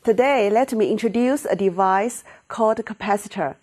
Today, let me introduce a device called capacitor.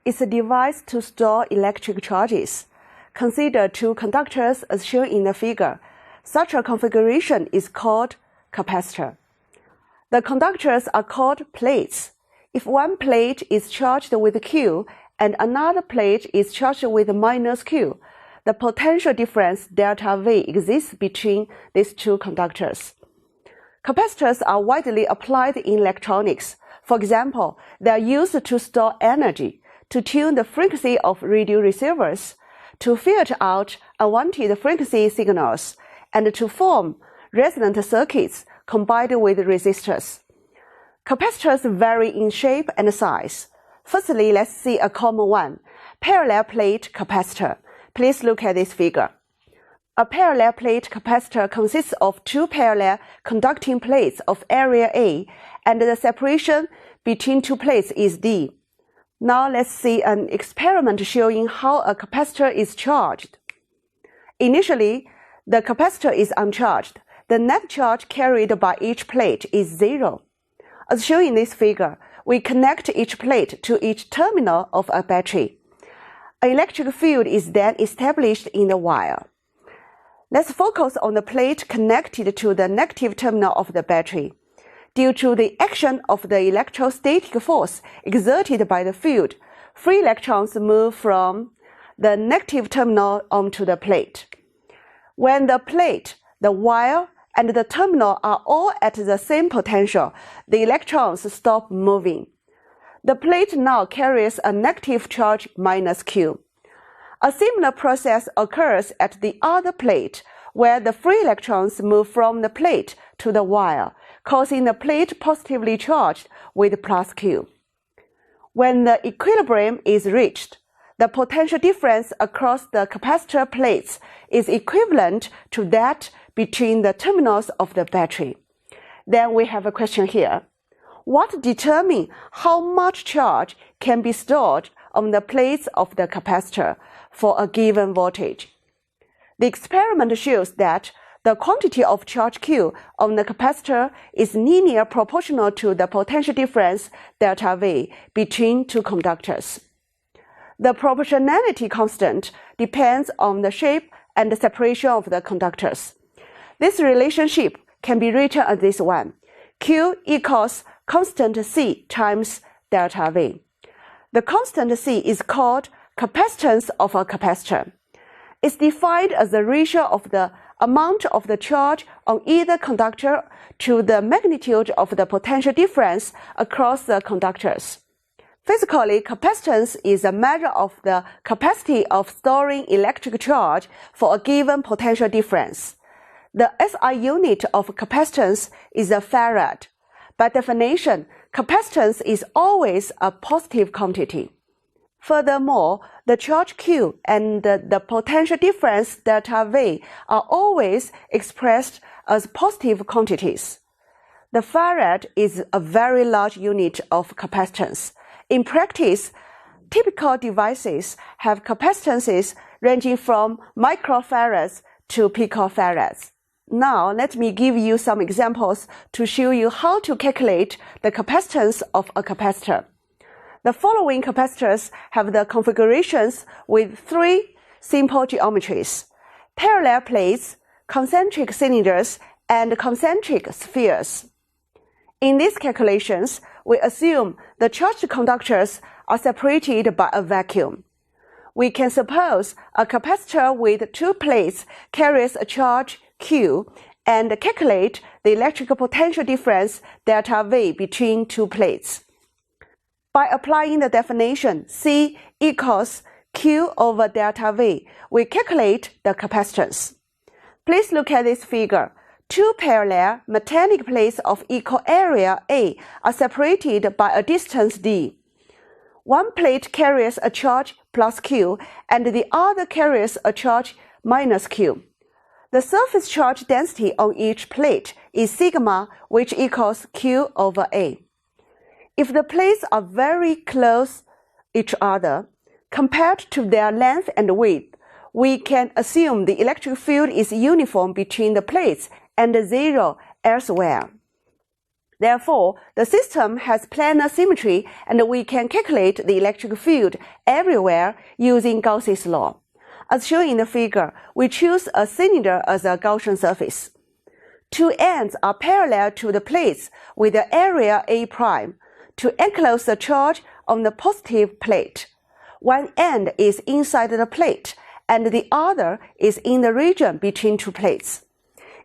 It's a device to store electric charges. Consider two conductors as shown in the figure. Such a configuration is called capacitor. The conductors are called plates. If one plate is charged with Q and another plate is charged with minus Q, the potential difference delta V exists between these two conductors. Capacitors are widely applied in electronics. For example, they are used to store energy, to tune the frequency of radio receivers, to filter out unwanted frequency signals, and to form resonant circuits combined with resistors. Capacitors vary in shape and size. Firstly, let's see a common one, parallel plate capacitor. Please look at this figure. A parallel plate capacitor consists of two parallel conducting plates of area A, and the separation between two plates is D. Now let's see an experiment showing how a capacitor is charged. Initially, the capacitor is uncharged. The net charge carried by each plate is 0. As shown in this figure, we connect each plate to each terminal of a battery. An electric field is then established in the wire. Let's focus on the plate connected to the negative terminal of the battery. Due to the action of the electrostatic force exerted by the field, free electrons move from the negative terminal onto the plate. When the plate, the wire, and the terminal are all at the same potential, the electrons stop moving. The plate now carries a negative charge minus Q. A similar process occurs at the other plate, where the free electrons move from the plate to the wire, causing the plate positively charged with plus Q. When the equilibrium is reached, the potential difference across the capacitor plates is equivalent to that between the terminals of the battery. Then we have a question here. What determines how much charge can be stored on the plates of the capacitor for a given voltage? The experiment shows that the quantity of charge Q on the capacitor is linear proportional to the potential difference delta V between two conductors. The proportionality constant depends on the shape and the separation of the conductors. This relationship can be written as this one. Q equals constant C times delta V. The constant C is called capacitance of a capacitor. It's defined as the ratio of the amount of the charge on either conductor to the magnitude of the potential difference across the conductors. Physically, capacitance is a measure of the capacity of storing electric charge for a given potential difference. The SI unit of capacitance is a farad. By definition, capacitance is always a positive quantity. Furthermore, the charge Q and the potential difference delta V are always expressed as positive quantities. The farad is a very large unit of capacitance. In practice, typical devices have capacitances ranging from microfarads to picofarads. Now, let me give you some examples to show you how to calculate the capacitance of a capacitor. The following capacitors have the configurations with three simple geometries: parallel plates, concentric cylinders, and concentric spheres. In these calculations, we assume the charged conductors are separated by a vacuum. We can suppose a capacitor with two plates carries a charge Q and calculate the electrical potential difference delta V between two plates. By applying the definition C equals Q over delta V, we calculate the capacitance. Please look at this figure. Two parallel metallic plates of equal area A are separated by a distance D. One plate carries a charge plus Q and the other carries a charge minus Q. The surface charge density on each plate is sigma, which equals Q over A. If the plates are very close each other, compared to their length and width, we can assume the electric field is uniform between the plates and zero elsewhere. Therefore, the system has planar symmetry and we can calculate the electric field everywhere using Gauss's law. As shown in the figure, we choose a cylinder as a Gaussian surface. Two ends are parallel to the plates with the area A' to enclose the charge on the positive plate. One end is inside the plate and the other is in the region between two plates.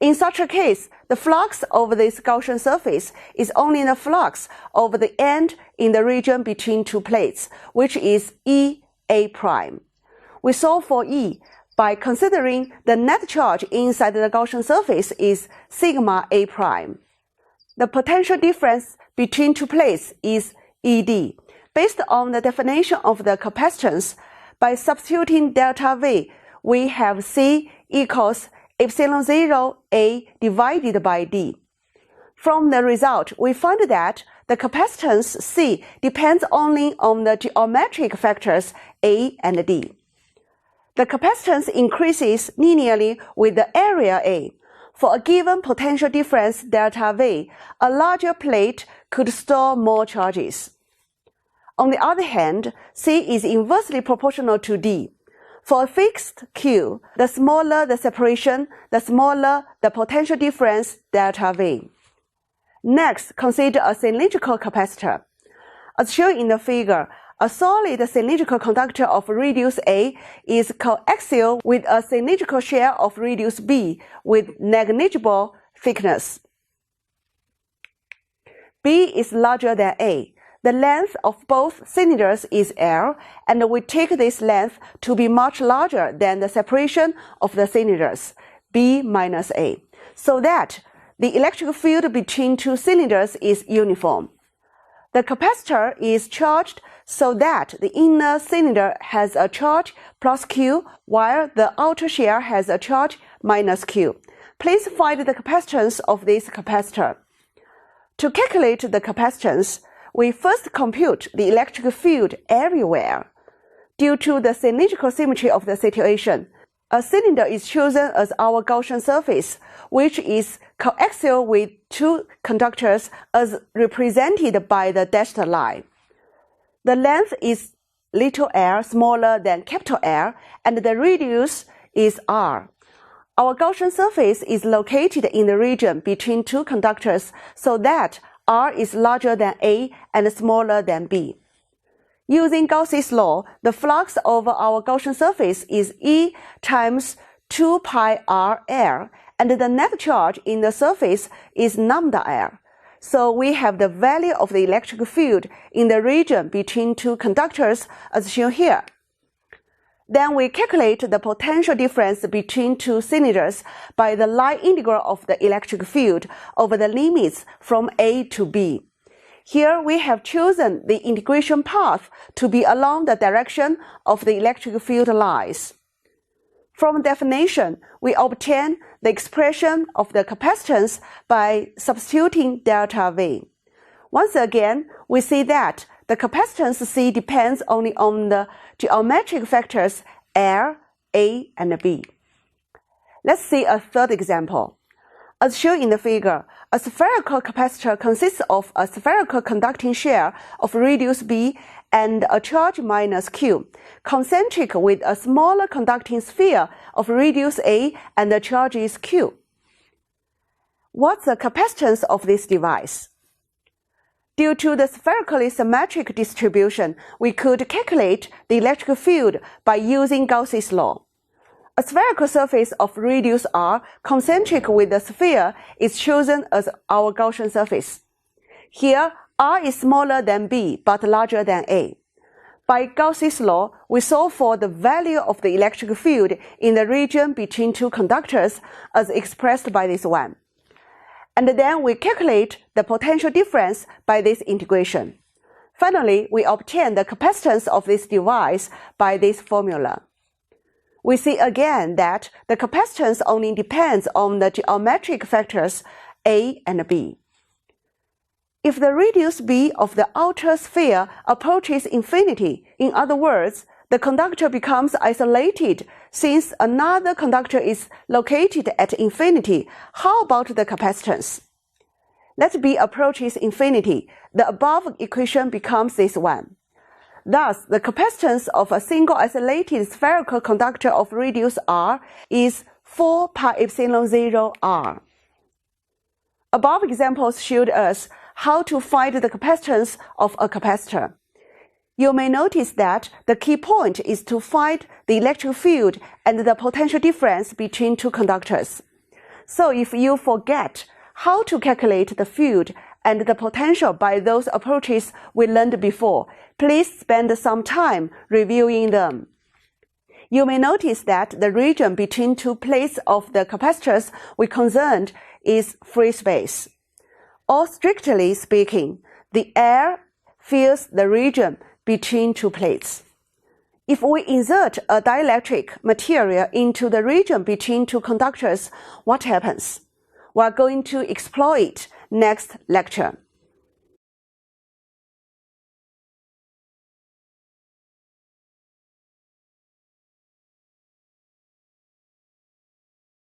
In such a case, the flux over this Gaussian surface is only the flux over the end in the region between two plates, which is EA'. We solve for E by considering the net charge inside the Gaussian surface is sigma A'. The potential difference between two plates is ED. Based on the definition of the capacitance, by substituting delta V, we have C equals epsilon 0 A divided by D. From the result, we find that the capacitance C depends only on the geometric factors A and D. The capacitance increases linearly with the area A. For a given potential difference delta V, a larger plate could store more charges. On the other hand, C is inversely proportional to D. For a fixed Q, the smaller the separation, the smaller the potential difference delta V. Next, consider a cylindrical capacitor. As shown in the figure, a solid cylindrical conductor of radius A is coaxial with a cylindrical shell of radius B with negligible thickness. B is larger than A. The length of both cylinders is L, and we take this length to be much larger than the separation of the cylinders, B minus A, so that the electric field between two cylinders is uniform. The capacitor is charged so that the inner cylinder has a charge plus Q, while the outer shell has a charge minus Q. Please find the capacitance of this capacitor. To calculate the capacitance, we first compute the electric field everywhere. Due to the cylindrical symmetry of the situation, a cylinder is chosen as our Gaussian surface, which is coaxial with two conductors as represented by the dashed line. The length is little l smaller than capital L, and the radius is r. Our Gaussian surface is located in the region between two conductors so that R is larger than A and smaller than B. Using Gauss's law, the flux over our Gaussian surface is E times 2 pi r L, and the net charge in the surface is lambda L. So we have the value of the electric field in the region between two conductors as shown here. Then we calculate the potential difference between two cylinders by the line integral of the electric field over the limits from A to B. Here we have chosen the integration path to be along the direction of the electric field lines. From definition, we obtain the expression of the capacitance by substituting delta V. Once again, we see that the capacitance C depends only on the geometric factors L, A, and B. Let's see a third example. As shown in the figure, a spherical capacitor consists of a spherical conducting shell of radius B and a charge minus Q, concentric with a smaller conducting sphere of radius A and the charge is Q. What's the capacitance of this device? Due to the spherically symmetric distribution, we could calculate the electric field by using Gauss's law. A spherical surface of radius r concentric with the sphere is chosen as our Gaussian surface. Here, r is smaller than b but larger than a. By Gauss's law, we solve for the value of the electric field in the region between two conductors as expressed by this one. And then we calculate the potential difference by this integration. Finally, we obtain the capacitance of this device by this formula. We see again that the capacitance only depends on the geometric factors A and B. If the radius B of the outer sphere approaches infinity, in other words, the conductor becomes isolated since another conductor is located at infinity, how about the capacitance? Let B approaches infinity. The above equation becomes this one. Thus, the capacitance of a single isolated spherical conductor of radius r is 4 pi epsilon 0 r. Above examples showed us how to find the capacitance of a capacitor. You may notice that the key point is to find the electric field and the potential difference between two conductors. So if you forget how to calculate the field and the potential by those approaches we learned before, please spend some time reviewing them. You may notice that the region between two plates of the capacitors we concerned is free space. Or strictly speaking, the air fills the region between two plates. If we insert a dielectric material into the region between two conductors, what happens? We are going to explore it next lecture.